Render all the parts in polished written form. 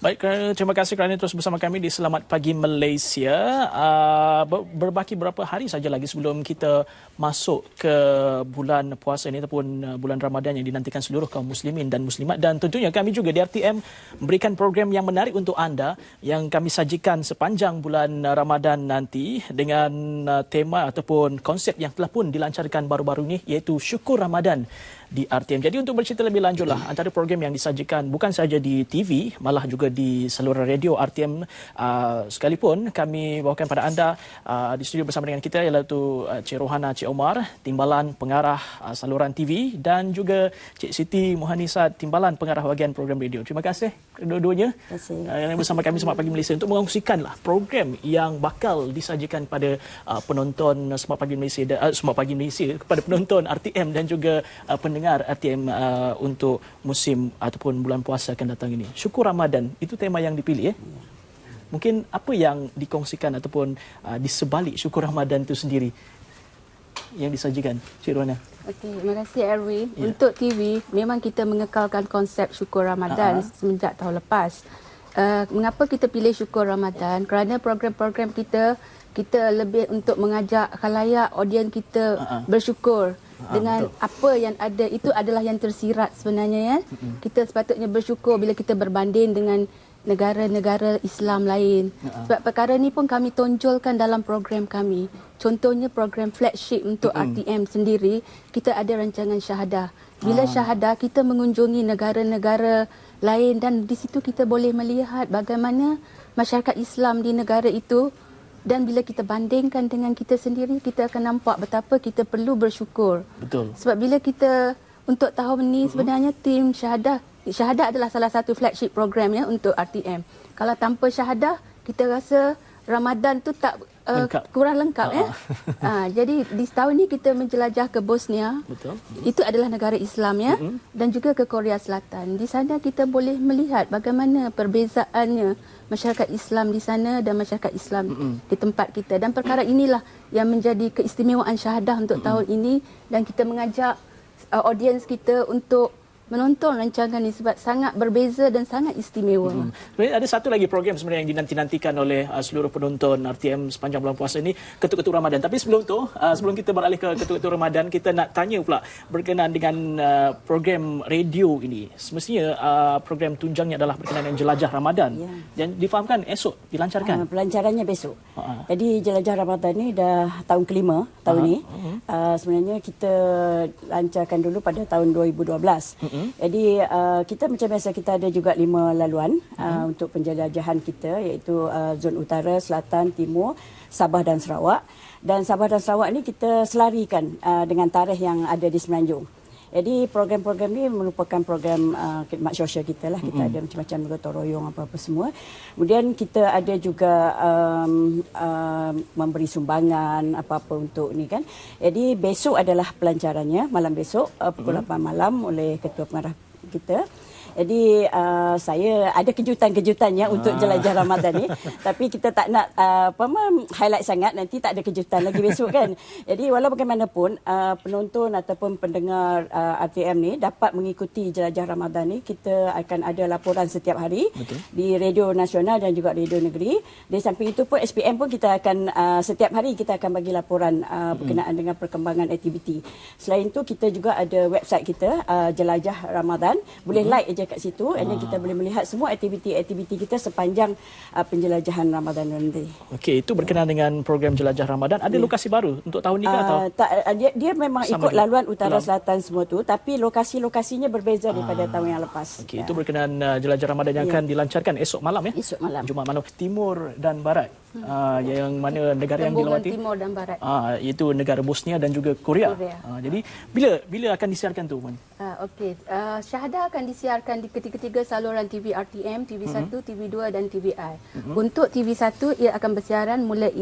Baik, terima kasih kerana terus bersama kami di Selamat Pagi Malaysia. Berbaki beberapa hari saja lagi sebelum kita masuk ke bulan puasa ini ataupun bulan Ramadan yang dinantikan seluruh kaum muslimin dan muslimat. Dan tentunya kami juga di RTM memberikan program yang menarik untuk anda yang kami sajikan sepanjang bulan Ramadan nanti dengan tema ataupun konsep yang telah pun dilancarkan baru-baru ini, iaitu Syukur Ramadan di RTM. Jadi untuk bercerita lebih lanjutlah, antara program yang disajikan bukan saja di TV, malah juga di saluran radio RTM sekalipun, kami bawakan pada anda di studio bersama dengan kita iaitu Cik Rohana Cik Omar, Timbalan Pengarah saluran TV, dan juga Cik Siti Muhanisat, Timbalan Pengarah bahagian program radio. Terima kasih kedua-duanya yang bersama kami Selamat Pagi Malaysia untuk mengongsikanlah program yang bakal disajikan pada penonton Selamat Pagi Malaysia, Selamat Pagi Malaysia, kepada penonton RTM dan juga pendengar RTM untuk musim ataupun bulan puasa akan datang ini. Syukur Ramadan, itu tema yang dipilih. Mungkin apa yang dikongsikan ataupun di sebalik Syukur Ramadan itu sendiri yang disajikan, Cik Rona? Okey, terima kasih Erwin. Untuk TV, memang kita mengekalkan konsep Syukur Ramadan semenjak tahun lepas. Mengapa kita pilih Syukur Ramadan? Kerana program-program kita lebih untuk mengajak khalayak, audiens kita bersyukur dengan apa yang ada. Itu adalah yang tersirat sebenarnya, ya. Kita sepatutnya bersyukur bila kita berbanding dengan negara-negara Islam lain. Sebab perkara ni pun kami tonjolkan dalam program kami. Contohnya program flagship untuk RTM sendiri, kita ada rancangan syahadah. Bila syahadah, kita mengunjungi negara-negara lain dan di situ kita boleh melihat bagaimana masyarakat Islam di negara itu. Dan bila kita bandingkan dengan kita sendiri, kita akan nampak betapa kita perlu bersyukur. Betul. Sebab bila kita untuk tahun ini sebenarnya tim syahadah adalah salah satu flagship program, ya, untuk RTM. Kalau tanpa syahadah, kita rasa Ramadan tu tak kurang lengkap, ya. Jadi di tahun ini kita menjelajah ke Bosnia. Betul. Itu adalah negara Islam, ya. Dan juga ke Korea Selatan. Di sana kita boleh melihat bagaimana perbezaannya masyarakat Islam di sana dan masyarakat Islam di tempat kita. Dan perkara inilah yang menjadi keistimewaan syahadah untuk tahun ini, dan kita mengajak audiens kita untuk menonton rancangan ini sebab sangat berbeza dan sangat istimewa. Ada satu lagi program sebenarnya yang dinanti-nantikan oleh seluruh penonton RTM sepanjang bulan puasa ini, Ketuk-Ketuk Ramadan. Tapi sebelum tu, sebelum kita beralih ke Ketuk-Ketuk Ramadan, kita nak tanya pula berkenaan dengan program radio ini. Semestinya program tunjangnya adalah berkenaan dengan Jelajah Ramadan. Dan difahamkan esok dilancarkan. Pelancarannya besok. Jadi Jelajah Ramadan ni dah tahun kelima tahun ni. Sebenarnya kita lancarkan dulu pada tahun 2012. Jadi kita macam biasa, kita ada juga 5 laluan untuk penjelajahan kita, iaitu zon utara, selatan, timur, Sabah dan Sarawak. Dan Sabah dan Sarawak ni kita selarikan dengan tarikh yang ada di Semenanjung. Jadi program-program ni merupakan program khidmat sosial kita lah. Kita ada macam-macam gotong royong apa-apa semua. Kemudian kita ada juga memberi sumbangan apa-apa untuk ni kan. Jadi besok adalah pelancarannya, malam besok pukul 8 malam oleh Ketua Pengarah kita. Jadi saya ada kejutan-kejutannya untuk Jelajah Ramadan ni, tapi kita tak nak highlight sangat, nanti tak ada kejutan lagi besok kan. Jadi walau bagaimanapun penonton ataupun pendengar RTM ni dapat mengikuti Jelajah Ramadan ni. Kita akan ada laporan setiap hari di radio nasional dan juga radio negeri. Di samping itu pun SPM pun kita akan setiap hari kita akan bagi laporan berkenaan dengan perkembangan aktiviti. Selain itu kita juga ada website kita Jelajah Ramadan. Boleh like je kat situ, dan kita boleh melihat semua aktiviti-aktiviti kita sepanjang penjelajahan Ramadan nanti. Okey, itu berkenaan dengan program Jelajah Ramadan. Ada lokasi baru untuk tahun ni ke atau? Dia memang ikut laluan utara selatan semua tu, tapi lokasi-lokasinya berbeza daripada tahun yang lepas. Okey, itu berkenaan Jelajah Ramadan yang akan dilancarkan esok malam, ya. Esok malam. Jumaat malam. Timur dan Barat. Yang mana negara yang dilawati? Timur dan Barat. Iaitu negara Bosnia dan juga Korea. Jadi bila akan disiarkan tu, Man? Okey, syahadah akan disiarkan di ketiga-tiga saluran TV RTM, TV1, TV2 dan TVI. Untuk TV1 ia akan bersiaran mulai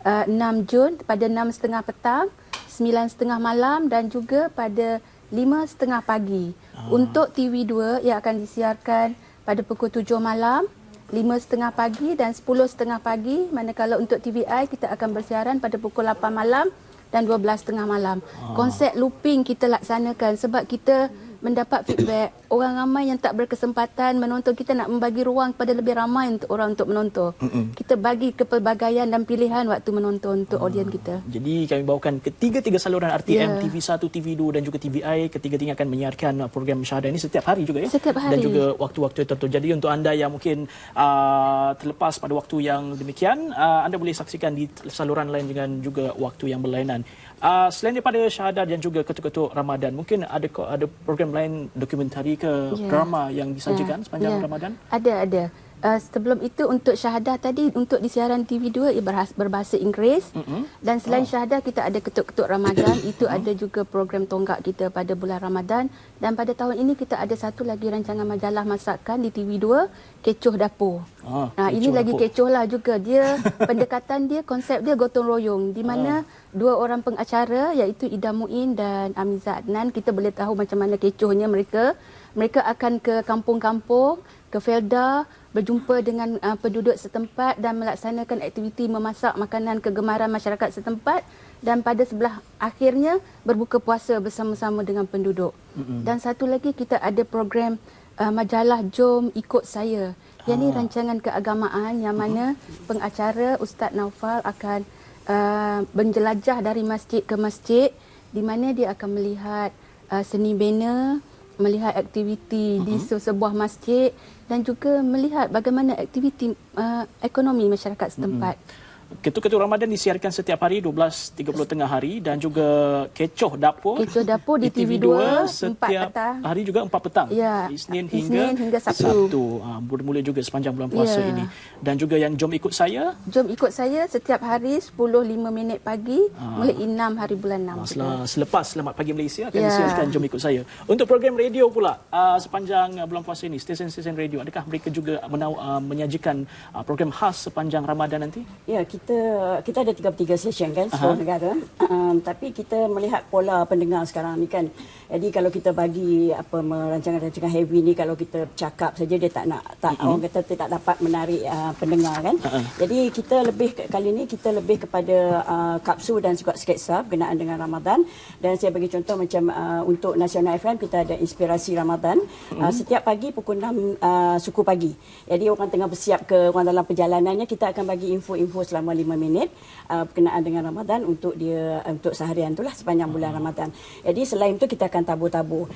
6 Jun pada 6.30 petang, 9.30 malam dan juga pada 5.30 pagi. Untuk TV2 ia akan disiarkan pada pukul 7 malam, 5.30 pagi dan 10.30 pagi. Manakala untuk TVI kita akan bersiaran pada pukul 8 malam dan 12.30 malam. Konsep looping kita laksanakan sebab kita mendapat feedback. Orang ramai yang tak berkesempatan menonton, kita nak membagi ruang kepada lebih ramai untuk orang untuk menonton. Kita bagi kepelbagaian dan pilihan waktu menonton untuk audiens kita. Jadi kami bawakan ketiga-tiga saluran RTM, TV1, TV2 dan juga TVI. Ketiga-tiga akan menyiarkan program Syahadah ini setiap hari juga ya. Setiap hari. Dan juga waktu-waktu tertentu. Jadi untuk anda yang mungkin terlepas pada waktu yang demikian, anda boleh saksikan di saluran lain dengan juga waktu yang berlainan. Selain daripada Syahadah dan juga ketuk-ketuk Ramadan, mungkin ada program lain, dokumentari ke drama yang disajikan sepanjang Ramadan? Ada. Sebelum itu untuk Syahadah tadi, untuk di siaran TV2 ia berbahasa Inggeris. Dan selain Syahadah kita ada ketuk-ketuk Ramadan. Itu ada juga program tonggak kita pada bulan Ramadan. Dan pada tahun ini kita ada satu lagi rancangan majalah masakan di TV2, Kecoh Dapur. Ini lagi kecoh lah juga. Dia pendekatan dia, konsep dia gotong royong, di mana dua orang pengacara iaitu Ida Muin dan Amiza Adnan, kita boleh tahu macam mana kecohnya mereka. Mereka akan ke kampung-kampung, ke Felda, berjumpa dengan penduduk setempat dan melaksanakan aktiviti memasak makanan kegemaran masyarakat setempat, dan pada sebelah akhirnya berbuka puasa bersama-sama dengan penduduk. Dan satu lagi kita ada program majalah Jom Ikut Saya. Yang ini rancangan keagamaan yang mana pengacara Ustaz Naufal akan menjelajah dari masjid ke masjid, di mana dia akan melihat seni bina, melihat aktiviti di sebuah masjid dan juga melihat bagaimana aktiviti ekonomi masyarakat setempat. Ketuk-ketuk Ramadan disiarkan setiap hari 12.30 tengah hari, dan juga Kecoh Dapur di TV2 setiap hari juga 4 petang. Ya, Isnin hingga Sabtu. Bermula juga sepanjang bulan puasa ini. Dan juga yang Jom Ikut Saya. Jom Ikut Saya setiap hari 10.05 pagi mulai 6 hari bulan 6. Selepas Selamat Pagi Malaysia akan disiarkan Jom Ikut Saya. Untuk program radio pula sepanjang bulan puasa ini, stesen-stesen radio, adakah mereka juga menyajikan program khas sepanjang Ramadan nanti? Ya, kita ada 33 stesen kan seluruh negara. Tapi kita melihat pola pendengar sekarang ni kan. Jadi kalau kita bagi rancangan-rancangan heavy ni, kalau kita cakap saja dia orang kata tak dapat menarik pendengar kan. Jadi kita kali ni kita lebih kepada kapsul dan juga sketsa berkenaan dengan Ramadan. Dan saya bagi contoh macam untuk Nasional FM kita ada Inspirasi Ramadan. Setiap pagi pukul 6 suku pagi. Jadi orang tengah bersiap ke orang dalam perjalanannya, kita akan bagi info-info selama 5 minit berkenaan dengan Ramadan untuk seharian itulah sepanjang bulan Ramadan. Jadi selain itu kita akan tabur-tabur.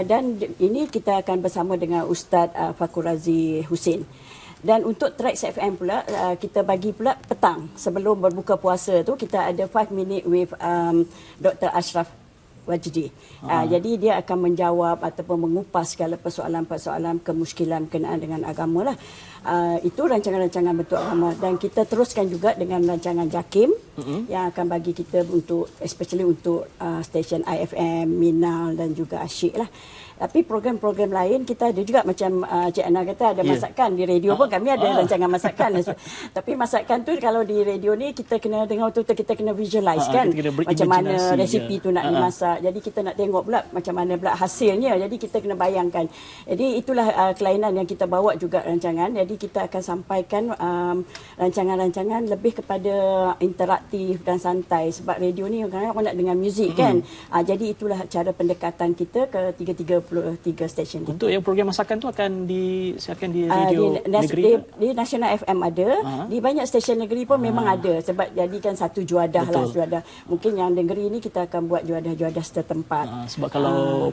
Dan ini kita akan bersama dengan Ustaz Fakhur Razi Hussein. Dan untuk Trax FM pula kita bagi pula petang sebelum berbuka puasa tu kita ada 5 minute with Dr. Ashraf Wajdi. Jadi dia akan menjawab ataupun mengupas segala persoalan-persoalan kemuskilan berkenaan dengan agama lah. Itu rancangan-rancangan bentuk agama, dan kita teruskan juga dengan rancangan Jakim yang akan bagi kita especially untuk stesen IFM, Minal dan juga Asyik lah. Tapi program-program lain kita ada juga macam Cik Ana kata ada masakan di radio pun kami ada rancangan masakan. Tapi masakan tu kalau di radio ni kita kena dengar betul-betul, kita kena visualize kan macam mana resipi tu nak dimasak. Jadi kita nak tengok pula macam mana pula hasilnya. Jadi kita kena bayangkan. Jadi itulah kelainan yang kita bawa juga rancangan. Jadi kita akan sampaikan rancangan-rancangan lebih kepada interaktif dan santai, sebab radio ni kadang-kadang orang nak dengar muzik kan. Jadi itulah cara pendekatan kita ke 33 stesen. Untuk yang program masakan tu akan disiarkan di radio negeri? Di Nasional FM ada. Di banyak stesen negeri pun memang ada. Sebab jadikan satu juadah lah. Juadah. Mungkin yang negeri ni kita akan buat juadah-juadah setempat. Sebab kalau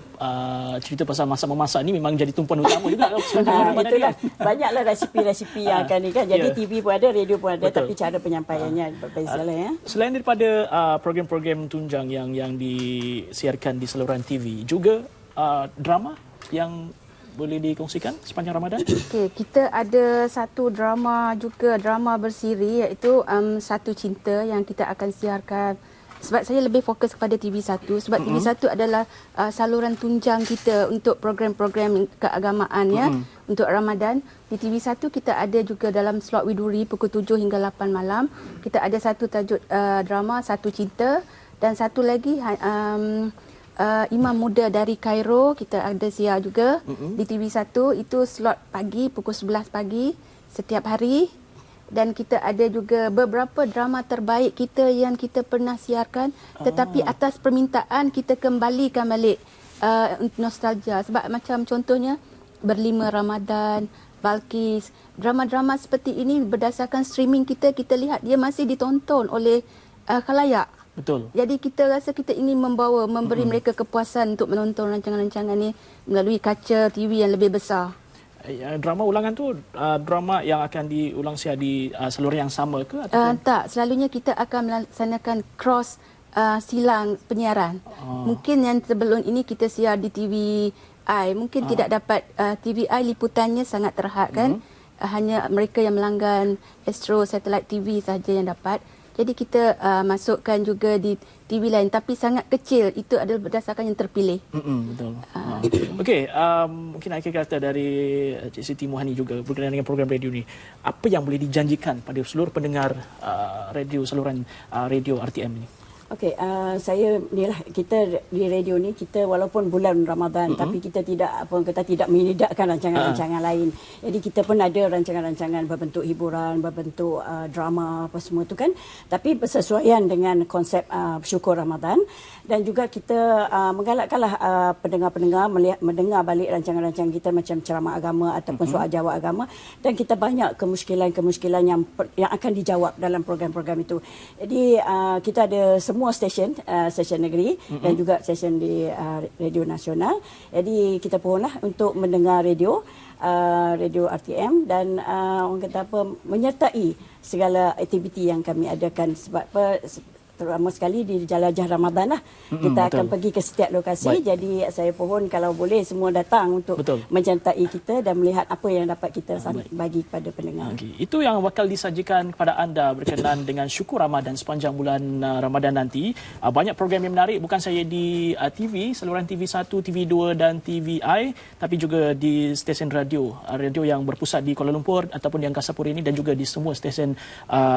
cerita pasal masak-memasak ni memang jadi tumpuan utama juga. Itulah. Banyaklah resipi-resipi yang akan ni kan. Jadi TV pun ada, radio pun ada. Tapi cara penyampaiannya berbeza lah ya. Selain daripada program-program tunjang yang disiarkan di saluran TV, juga drama yang boleh dikongsikan sepanjang Ramadan? Okey, kita ada satu drama juga, drama bersiri, iaitu Satu Cinta yang kita akan siarkan. Sebab saya lebih fokus kepada TV1, sebab TV1 adalah saluran tunjang kita untuk program-program keagamaan ya, untuk Ramadan. Di TV1 kita ada juga dalam slot Widuri pukul 7 hingga 8 malam. Kita ada satu tajuk drama Satu Cinta, dan satu lagi Imam Muda dari Cairo kita ada siar juga di TV1. Itu slot pagi pukul 11 pagi setiap hari. Dan kita ada juga beberapa drama terbaik kita yang kita pernah siarkan, tetapi atas permintaan kita kembalikan balik nostalgia. Sebab macam contohnya Berlima Ramadan, Balkis, drama-drama seperti ini berdasarkan streaming kita lihat dia masih ditonton oleh khalayak. Betul. Jadi kita rasa kita ingin memberi mereka kepuasan untuk menonton rancangan-rancangan ini melalui kaca TV yang lebih besar. Drama ulangan tu drama yang akan diulang siar di saluran yang sama ke? Tak, selalunya kita akan melaksanakan cross silang penyiaran. Mungkin yang sebelum ini kita siar di TVI, mungkin tidak dapat TVI liputannya sangat terhad kan. Hanya mereka yang melanggan Astro Satellite TV sahaja yang dapat. Jadi kita masukkan juga di TV lain tapi sangat kecil. Itu adalah berdasarkan yang terpilih. Betul. Okey, mungkin akhir kata dari Cik Siti Muhani juga berkenaan dengan program radio ni. Apa yang boleh dijanjikan pada seluruh pendengar radio saluran radio RTM ni? Okey, saya inilah kita di radio ni kita walaupun bulan Ramadan tapi kita tidak tidak menidakkan rancangan-rancangan lain. Jadi kita pun ada rancangan-rancangan berbentuk hiburan, berbentuk drama apa semua tu kan. Tapi bersesuaian dengan konsep Syukur Ramadan dan juga kita menggalakkanlah pendengar-pendengar mendengar balik rancangan-rancangan kita macam ceramah agama ataupun soal jawab agama dan kita banyak kemusykilan yang akan dijawab dalam program-program itu. Jadi kita ada semua stesen negeri dan juga stesen di radio nasional. Jadi kita pohonlah untuk mendengar radio RTM dan orang kata apa menyertai segala aktiviti yang kami adakan sebab terutama sekali di jelajah Ramadan lah. Kita akan pergi ke setiap lokasi. Jadi saya pohon kalau boleh semua datang untuk mencintai kita dan melihat apa yang dapat kita bagi kepada pendengar. Itu yang bakal disajikan kepada anda berkenaan dengan Syukur Ramadan sepanjang bulan Ramadan nanti. Banyak program yang menarik bukan sahaja di TV, saluran TV1, TV2 dan TVI tapi juga di stesen radio yang berpusat di Kuala Lumpur ataupun di Angkasa Pura ini dan juga di semua stesen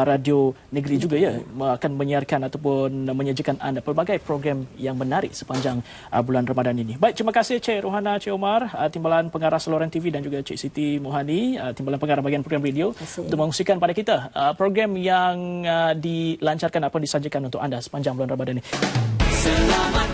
radio negeri juga ya akan menyiarkan ataupun menyajikan anda pelbagai program yang menarik sepanjang bulan Ramadan ini. Baik, terima kasih Cik Rohana, Cik Omar, Timbalan Pengarah Saluran TV dan juga Cik Siti Muhani, Timbalan Pengarah bahagian program radio untuk mengungsikan pada kita program yang dilancarkan atau disajikan untuk anda sepanjang bulan Ramadan ini. Selamat